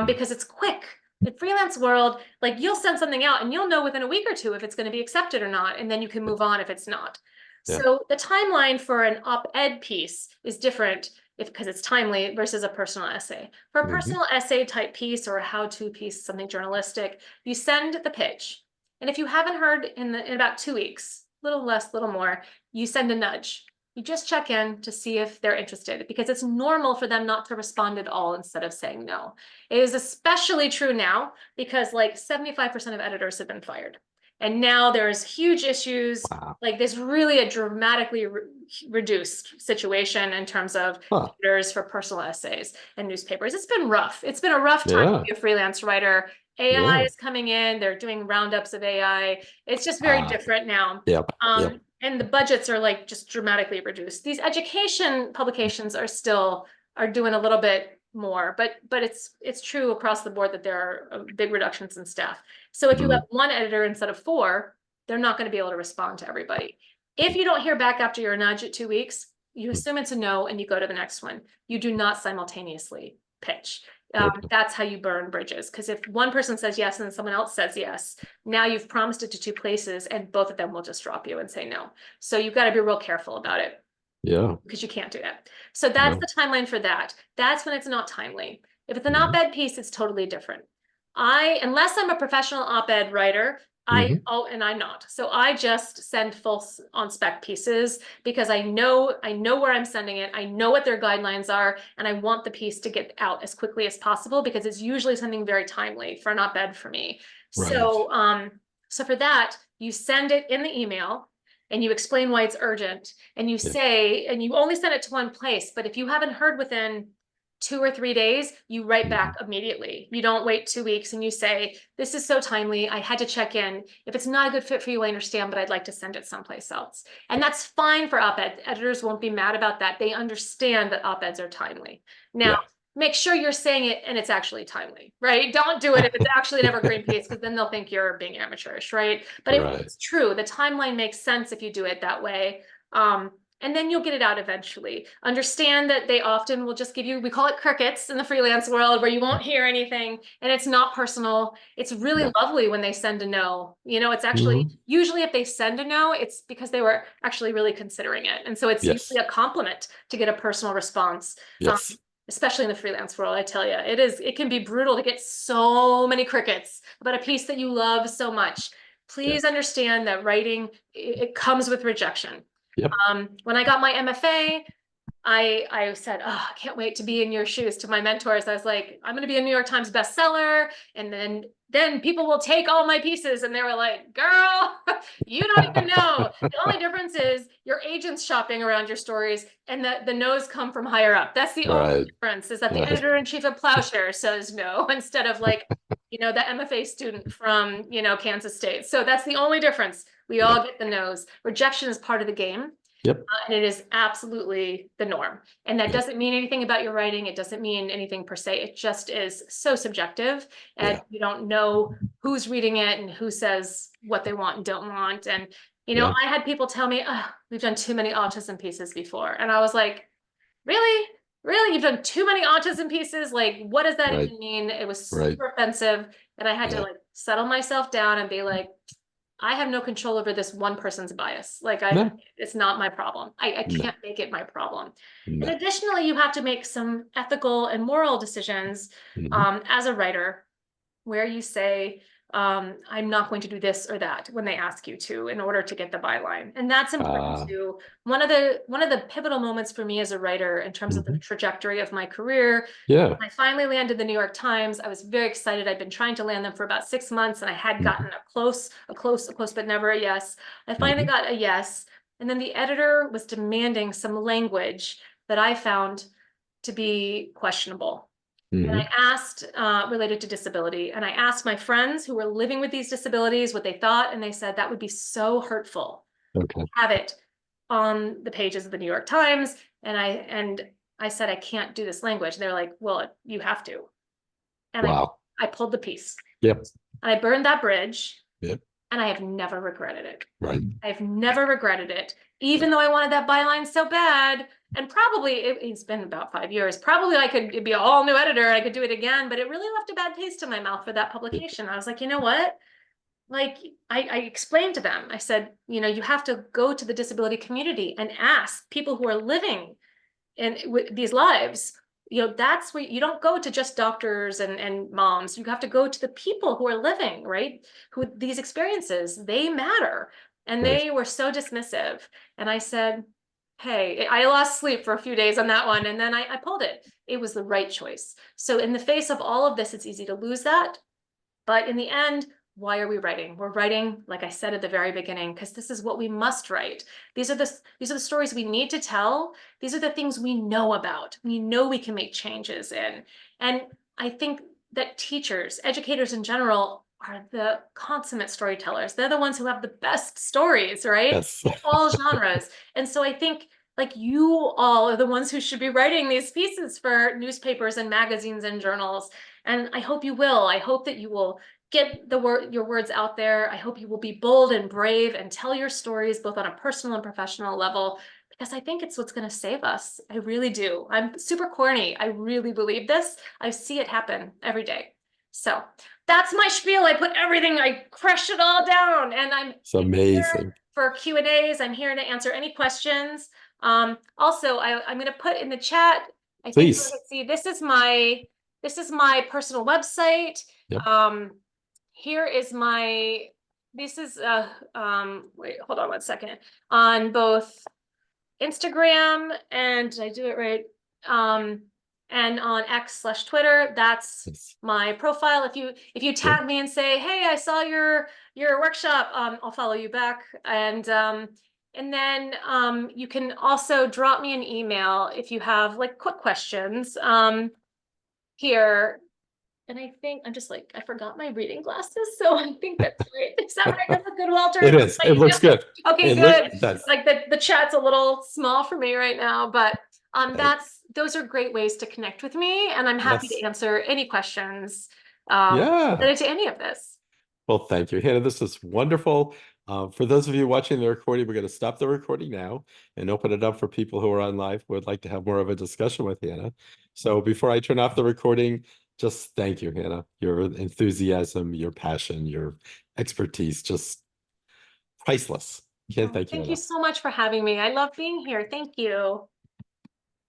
because it's quick. In freelance world, like you'll send something out and you'll know within a week or two if it's going to be accepted or not, and then you can move on if it's not. Yeah. So the timeline for an op-ed piece is different because it's timely versus a personal essay. For a personal essay type piece or a how-to piece, something journalistic, you send the pitch. And if you haven't heard in about 2 weeks, little less, little more, you send a nudge. You just check in to see if they're interested, because it's normal for them not to respond at all instead of saying no. It is especially true now because like 75% of editors have been fired. And now there's huge issues. Wow. Like there's really a dramatically reduced situation in terms of editors for personal essays and newspapers. It's been rough. It's been a rough time to be a freelance writer. AI is coming in. They're doing roundups of AI. It's just very different now. And the budgets are like just dramatically reduced. These education publications are doing a little bit more, but it's true across the board that there are big reductions in staff. So if you have one editor instead of 4, they're not going to be able to respond to everybody. If you don't hear back after your nudge at 2 weeks, you assume it's a no and you go to the next one. You do not simultaneously pitch. That's how you burn bridges. Because if one person says yes and someone else says yes, now you've promised it to 2 places and both of them will just drop you and say no. So you've got to be real careful about it. Yeah. Because you can't do that. So that's the timeline for that. That's when it's not timely. If it's an op-ed piece, it's totally different. Unless I'm a professional op-ed writer, and I'm not. So I just send full on spec pieces because I know where I'm sending it. I know what their guidelines are, and I want the piece to get out as quickly as possible because it's usually something very timely for an op-ed for me. So, so for that, you send it in the email and you explain why it's urgent, and you say, and you only send it to one place, but if you haven't heard within 2 or 3 days, you write back immediately. You don't wait 2 weeks and you say, this is so timely, I had to check in. If it's not a good fit for you, I understand, but I'd like to send it someplace else. And that's fine for op-ed. Editors won't be mad about that. They understand that op-eds are timely. Now, make sure you're saying it and it's actually timely, right? Don't do it if it's actually an evergreen piece, because then they'll think you're being amateurish, right? But it's true. The timeline makes sense if you do it that way. And then you'll get it out eventually. Understand that they often will just give you, we call it crickets in the freelance world, where you won't hear anything and it's not personal. It's really lovely when they send a no. You know, it's actually, usually if they send a no, it's because they were actually really considering it. And so it's usually a compliment to get a personal response. Especially in the freelance world, I tell you, it can be brutal to get so many crickets about a piece that you love so much. Please understand that writing, it comes with rejection. When I got my MFA, I said, oh, I can't wait to be in your shoes to my mentors. I was like, I'm going to be a New York Times bestseller. And then people will take all my pieces. And they were like, girl, you don't even know. The only difference is your agent's shopping around your stories and the no's come from higher up. That's the only difference, is that the editor-in-chief of Plowshare says no instead of like, you know, the MFA student from, you know, Kansas State. So that's the only difference. We all get the no's. Rejection is part of the game. And it is absolutely the norm. And that doesn't mean anything about your writing. It doesn't mean anything per se. It just is so subjective. And you don't know who's reading it and who says what they want and don't want. And, you know, I had people tell me, oh, we've done too many autism pieces before. And I was like, really? Really? You've done too many autism pieces? Like, what does that even mean? It was super offensive. And I had to like settle myself down and be like, I have no control over this one person's bias. Like it's not my problem. I can't make it my problem. And additionally, you have to make some ethical and moral decisions as a writer, where you say, I'm not going to do this or that when they ask you to in order to get the byline. And that's important Ah, too. One of the pivotal moments for me as a writer in terms of the mhm. trajectory of my career. Yeah. I finally landed the New York Times. I was very excited. I'd been trying to land them for about 6 months, and I had gotten Mhm. a close, but never a yes. I finally Mhm. got a yes. And then the editor was demanding some language that I found to be questionable. And I Mhm. asked, related to disability, and I asked my friends who were living with these disabilities what they thought, and they said that would be so hurtful Okay. to have it on the pages of the New York Times. And I said, I can't do this language. They're like, well, you have to. And Wow. I pulled the piece. Yep. And I burned that bridge, Yep. and I have never regretted it. Right. I've never regretted it, even though I wanted that byline so bad. And probably it's been about 5 years. Probably it'd be a all new editor. I could do it again, but it really left a bad taste in my mouth for that Yep. publication. I was like, you know what? Like I explained to them, I said, you have to go to the disability community and ask people who are living in with these lives. That's where you don't go to just doctors and moms. You have to go to the people who are living, right? Who these experiences, they matter. And Right. they were so dismissive. And I said, hey, I lost sleep for a few days on that one. And then I pulled it. It was the right choice. So in the face of all of this, it's easy to lose that. But in the end, why are we writing? We're writing, like I said at the very beginning, because this is what we must write. These are the stories we need to tell. These are the things we know about. We know we can make changes in. And I think that teachers, educators in general, are the consummate storytellers. They're the ones who have the best stories, right? Yes. In all genres. And so I think like you all are the ones who should be writing these pieces for newspapers and magazines and journals. And I hope you will. I hope that you will get your words out there. I hope you will be bold and brave and tell your stories both on a personal and professional level, because I think it's what's going to save us. I really do. I'm super corny. I really believe this. I see it happen every day. So that's my spiel. I crushed it all down, and I'm It's here amazing. for Q&As. I'm here to answer any questions. Also, I'm going to put in the chat, I think, Please. let's see, this is my personal website. Yep. Um, here is my, this is, wait, hold on one second. On both Instagram and, did I do it right? And on X/Twitter, that's Yes. my profile. If you Yep. tag me and say, hey, I saw your workshop, I'll follow you back. And then you can also drop me an email if you have like quick questions here. And I think I'm just like, I forgot my reading glasses. So I think that's right. Is that right? Does look good, Walter? It is. It looks good. Okay, It good. does. Like the chat's a little small for me right now, but Right. those are great ways to connect with me. And I'm happy to Yes. answer any questions Yeah. related to any of this. Well, thank you, Hannah. This is wonderful. For those of you watching the recording, we're going to stop the recording now and open it up for people who are on live who would like to have more of a discussion with Hannah. So before I turn off the recording, just thank you, Hannah. Your enthusiasm, your passion, your expertise, just priceless. Can't Oh, thank you thank you enough. so much for having me. I love being here. Thank you.